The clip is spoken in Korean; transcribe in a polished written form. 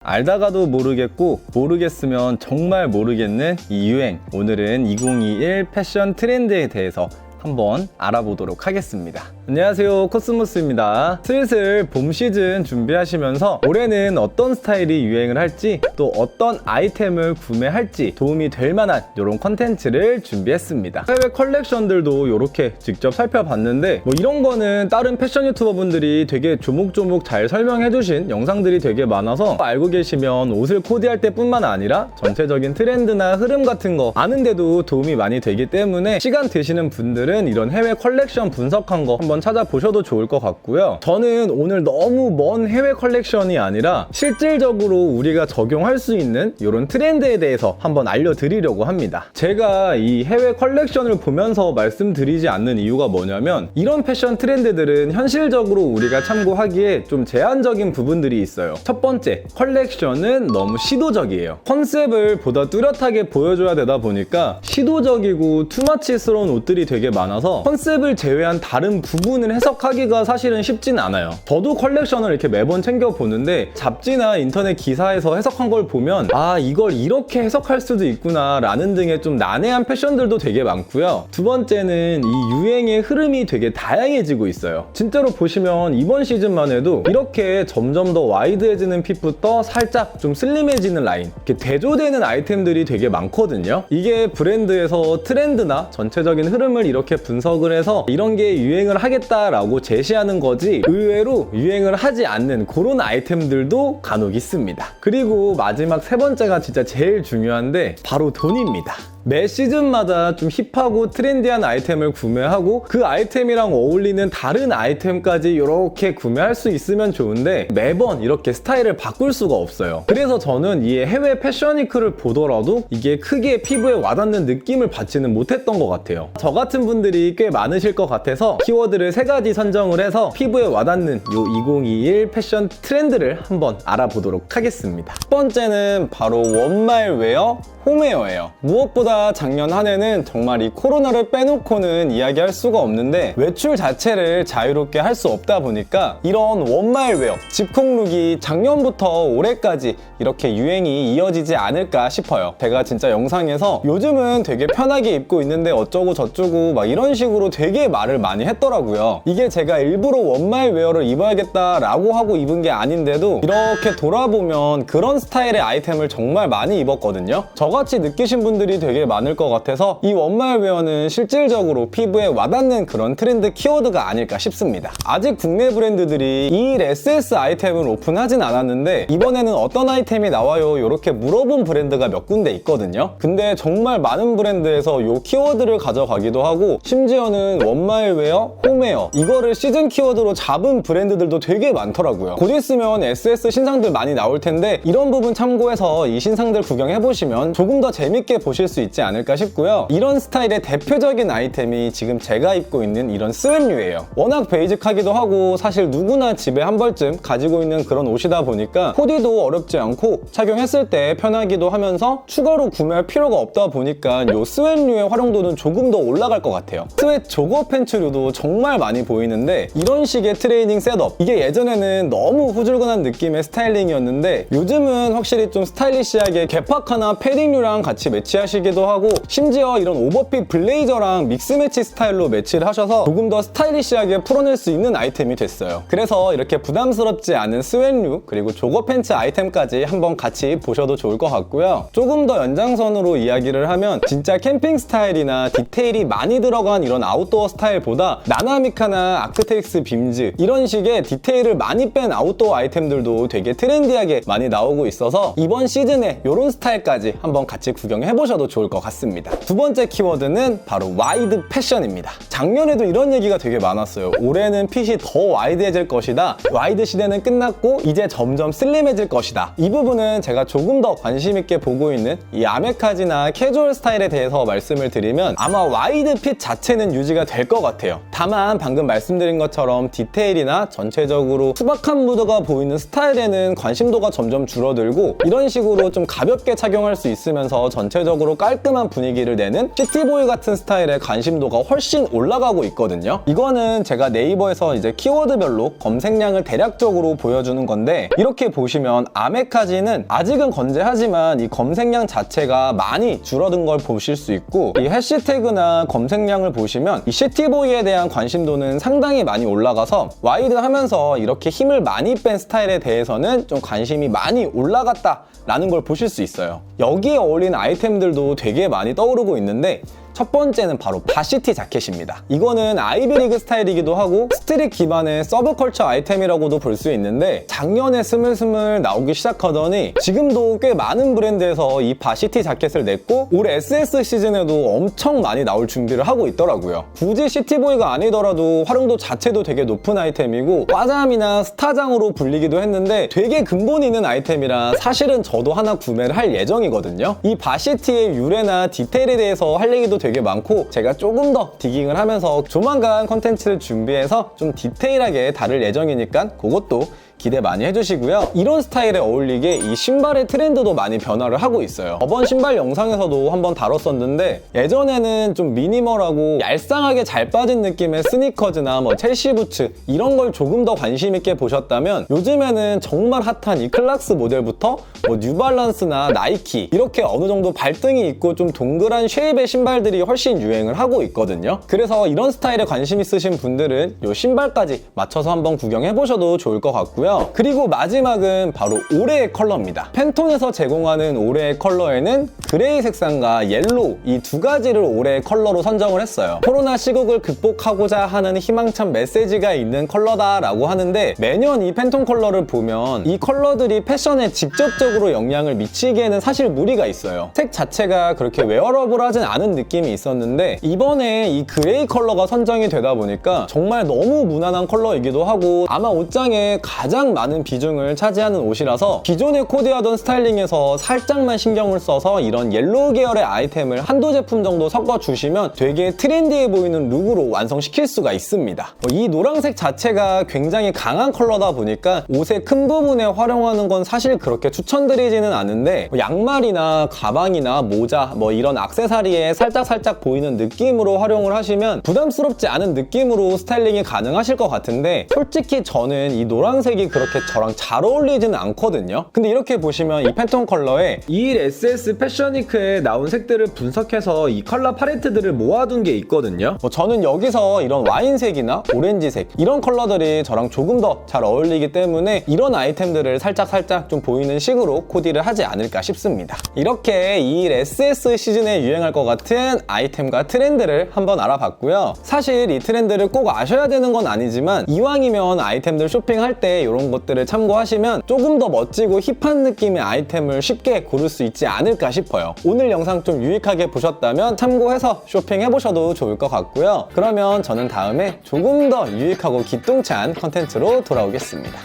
알다가도 모르겠고 모르겠으면 정말 모르겠는 이 유행, 오늘은 2021 패션 트렌드에 대해서 한번 알아보도록 하겠습니다. 안녕하세요, 코스모스입니다. 슬슬 봄 시즌 준비하시면서 올해는 어떤 스타일이 유행을 할지, 또 어떤 아이템을 구매할지 도움이 될 만한 이런 컨텐츠를 준비했습니다. 해외 컬렉션들도 이렇게 직접 살펴봤는데 이런 거는 다른 패션 유튜버 분들이 되게 조목조목 잘 설명해 주신 영상들이 되게 많아서 알고 계시면 옷을 코디할 때뿐만 아니라 전체적인 트렌드나 흐름 같은 거 아는데도 도움이 많이 되기 때문에 시간 되시는 분들은 이런 해외 컬렉션 분석한 거 한번 찾아보셔도 좋을 것 같고요. 저는 오늘 너무 먼 해외 컬렉션이 아니라 실질적으로 우리가 적용할 수 있는 이런 트렌드에 대해서 한번 알려드리려고 합니다. 제가 이 해외 컬렉션을 보면서 말씀드리지 않는 이유가 뭐냐면 이런 패션 트렌드들은 현실적으로 우리가 참고하기에 좀 제한적인 부분들이 있어요. 첫 번째, 컬렉션은 너무 시도적이에요. 컨셉을 보다 뚜렷하게 보여줘야 되다 보니까 시도적이고 투마치스러운 옷들이 되게 많아서 컨셉을 제외한 다른 부분을 해석하기가 사실은 쉽진 않아요. 저도 컬렉션을 이렇게 매번 챙겨보는데 잡지나 인터넷 기사에서 해석한 걸 보면 이걸 이렇게 해석할 수도 있구나 라는 등의 좀 난해한 패션들도 되게 많고요. 두 번째는 이 유행의 흐름이 되게 다양해지고 있어요. 진짜로 보시면 이번 시즌만 해도 이렇게 점점 더 와이드해지는 핏부터 살짝 좀 슬림해지는 라인, 이렇게 대조되는 아이템들이 되게 많거든요. 이게 브랜드에서 트렌드나 전체적인 흐름을 이렇게 분석을 해서 이런 게 유행을 하겠다라고 제시하는 거지 의외로 유행을 하지 않는 그런 아이템들도 간혹 있습니다. 그리고 마지막 세 번째가 진짜 제일 중요한데 바로 돈입니다. 매 시즌마다 좀 힙하고 트렌디한 아이템을 구매하고 그 아이템이랑 어울리는 다른 아이템까지 이렇게 구매할 수 있으면 좋은데 매번 이렇게 스타일을 바꿀 수가 없어요. 그래서 저는 이 해외 패션위크를 보더라도 이게 크게 피부에 와닿는 느낌을 받지는 못했던 것 같아요. 저 같은 분들이 꽤 많으실 것 같아서 키워드를 3가지 선정을 해서 피부에 와닿는 요 2021 패션 트렌드를 한번 알아보도록 하겠습니다. 첫 번째는 바로 원말웨어, 홈웨어예요. 무엇보다 작년 한 해는 정말 이 코로나를 빼놓고는 이야기할 수가 없는데 외출 자체를 자유롭게 할 수 없다 보니까 이런 원말웨어, 집콕룩이 작년부터 올해까지 이렇게 유행이 이어지지 않을까 싶어요. 제가 진짜 영상에서 요즘은 되게 편하게 입고 있는데 어쩌고 저쩌고 막 이런 식으로 되게 말을 많이 했더라고요. 이게 제가 일부러 원말웨어를 입어야겠다라고 하고 입은 게 아닌데도 이렇게 돌아보면 그런 스타일의 아이템을 정말 많이 입었거든요. 저같이 느끼신 분들이 되게 많을 것 같아서 이 원말웨어는 실질적으로 피부에 와닿는 그런 트렌드 키워드가 아닐까 싶습니다. 아직 국내 브랜드들이 이 SS 아이템을 오픈하진 않았는데 이번에는 어떤 아이템이 나와요? 이렇게 물어본 브랜드가 몇 군데 있거든요. 근데 정말 많은 브랜드에서 이 키워드를 가져가기도 하고 심지어는 원말웨어, 홈웨어 이거를 시즌 키워드로 잡은 브랜드들도 되게 많더라고요. 곧 있으면 SS 신상들 많이 나올 텐데 이런 부분 참고해서 이 신상들 구경해보시면 조금 더 재밌게 보실 수 있지 않을까 싶고요. 이런 스타일의 대표적인 아이템이 지금 제가 입고 있는 이런 스웨류예요. 워낙 베이직하기도 하고 사실 누구나 집에 한 벌쯤 가지고 있는 그런 옷이다 보니까 코디도 어렵지 않고 착용했을 때 편하기도 하면서 추가로 구매할 필요가 없다 보니까 이 스웨류의 활용도는 조금 더 올라갈 것 같아요. 스웨 조거 팬츠류도 정말 많이 보이는데 이런 식의 트레이닝 셋업, 이게 예전에는 너무 후줄근한 느낌의 스타일링이었는데 요즘은 확실히 좀 스타일리시하게 개파카나 패딩류랑 같이 매치하시기도 하고 심지어 이런 오버핏 블레이저랑 믹스매치 스타일로 매치를 하셔서 조금 더 스타일리시하게 풀어낼 수 있는 아이템이 됐어요. 그래서 이렇게 부담스럽지 않은 스웨류 그리고 조거 팬츠 아이템까지 한번 같이 보셔도 좋을 것 같고요. 조금 더 연장선으로 이야기를 하면 진짜 캠핑 스타일이나 디테일이 많이 들어간 이런 아웃도어 스타일보다 나나미카나 아크텍스 빔즈 이런 식의 디테일을 많이 뺀 아웃도어 아이템들도 되게 트렌디하게 많이 나오고 있어서 이번 시즌에 이런 스타일까지 한번 같이 구경해보셔도 좋을 것 같습니다. 두 번째 키워드는 바로 와이드 패션입니다. 작년에도 이런 얘기가 되게 많았어요. 올해는 핏이 더 와이드해질 것이다. 와이드 시대는 끝났고 이제 점점 슬림해질 것이다. 이 부분은 제가 조금 더 관심 있게 보고 있는 이 아메카지나 캐주얼 스타일에 대해서 말씀을 드리면 아마 와이드 핏 자체는 유지가 될 것 같아요. 다만 방금 말씀드린 것처럼 디테일이나 전체적으로 투박한 무드가 보이는 스타일에는 관심도가 점점 줄어들고 이런 식으로 좀 가볍게 착용할 수 있으면 있으면서 전체적으로 깔끔한 분위기를 내는 시티보이 같은 스타일의 관심도가 훨씬 올라가고 있거든요. 이거는 제가 네이버에서 이제 키워드별로 검색량을 대략적으로 보여주는 건데, 이렇게 보시면 아메카지는 아직은 건재하지만 이 검색량 자체가 많이 줄어든 걸 보실 수 있고, 이 해시태그나 검색량을 보시면 이 시티보이에 대한 관심도는 상당히 많이 올라가서 와이드하면서 이렇게 힘을 많이 뺀 스타일에 대해서는 좀 관심이 많이 올라갔다 라는 걸 보실 수 있어요. 여기에 어울리는 아이템들도 되게 많이 떠오르고 있는데, 첫 번째는 바로 바시티 자켓입니다. 이거는 아이비리그 스타일이기도 하고 스트릿 기반의 서브컬처 아이템이라고도 볼 수 있는데, 작년에 스물스물 나오기 시작하더니 지금도 꽤 많은 브랜드에서 이 바시티 자켓을 냈고, 올 SS 시즌에도 엄청 많이 나올 준비를 하고 있더라고요. 굳이 시티보이가 아니더라도 활용도 자체도 되게 높은 아이템이고 과잠이나 스타장으로 불리기도 했는데 되게 근본 있는 아이템이라 사실은 저도 하나 구매를 할 예정이거든요. 이 바시티의 유래나 디테일에 대해서 할 얘기도 되게 많고, 제가 조금 더 디깅을 하면서 조만간 컨텐츠를 준비해서 좀 디테일하게 다룰 예정이니까 그것도 기대 많이 해주시고요. 이런 스타일에 어울리게 이 신발의 트렌드도 많이 변화를 하고 있어요. 저번 신발 영상에서도 한번 다뤘었는데, 예전에는 좀 미니멀하고 얄쌍하게 잘 빠진 느낌의 스니커즈나 뭐 첼시 부츠 이런 걸 조금 더 관심 있게 보셨다면, 요즘에는 정말 핫한 이 클락스 모델부터 뭐 뉴발란스나 나이키 이렇게 어느 정도 발등이 있고 좀 동그란 쉐입의 신발들이 훨씬 유행을 하고 있거든요. 그래서 이런 스타일에 관심 있으신 분들은 이 신발까지 맞춰서 한번 구경해 보셔도 좋을 것 같고요. 그리고 마지막은 바로 올해의 컬러입니다. 팬톤에서 제공하는 올해의 컬러에는 그레이 색상과 옐로우 이 두 가지를 올해의 컬러로 선정을 했어요. 코로나 시국을 극복하고자 하는 희망찬 메시지가 있는 컬러다라고 하는데, 매년 이 팬톤 컬러를 보면 이 컬러들이 패션에 직접적으로 영향을 미치기에는 사실 무리가 있어요. 색 자체가 그렇게 웨어러블하진 않은 느낌이 있었는데, 이번에 이 그레이 컬러가 선정이 되다 보니까 정말 너무 무난한 컬러이기도 하고, 아마 옷장에 가장 많은 비중을 차지하는 옷이라서 기존에 코디하던 스타일링에서 살짝만 신경을 써서 이런 옐로우 계열의 아이템을 한두 제품 정도 섞어주시면 되게 트렌디해 보이는 룩으로 완성시킬 수가 있습니다. 이 노란색 자체가 굉장히 강한 컬러다 보니까 옷의 큰 부분에 활용하는 건 사실 그렇게 추천드리지는 않은데, 양말이나 가방이나 모자 뭐 이런 액세서리에 살짝 보이는 느낌으로 활용을 하시면 부담스럽지 않은 느낌으로 스타일링이 가능하실 것 같은데, 솔직히 저는 이 노란색이 그렇게 저랑 잘 어울리지는 않거든요. 근데 이렇게 보시면 이 팬톤 컬러에 21SS 패션위크에 나온 색들을 분석해서 이 컬러 팔레트들을 모아둔 게 있거든요. 저는 여기서 이런 와인색이나 오렌지색 이런 컬러들이 저랑 조금 더 잘 어울리기 때문에 이런 아이템들을 살짝 좀 보이는 식으로 코디를 하지 않을까 싶습니다. 이렇게 21SS 시즌에 유행할 것 같은 아이템과 트렌드를 한번 알아봤고요. 사실 이 트렌드를 꼭 아셔야 되는 건 아니지만, 이왕이면 아이템들 쇼핑할 때 이런 것들을 참고하시면 조금 더 멋지고 힙한 느낌의 아이템을 쉽게 고를 수 있지 않을까 싶어요. 오늘 영상 좀 유익하게 보셨다면 참고해서 쇼핑해보셔도 좋을 것 같고요. 그러면 저는 다음에 조금 더 유익하고 기똥찬 컨텐츠로 돌아오겠습니다.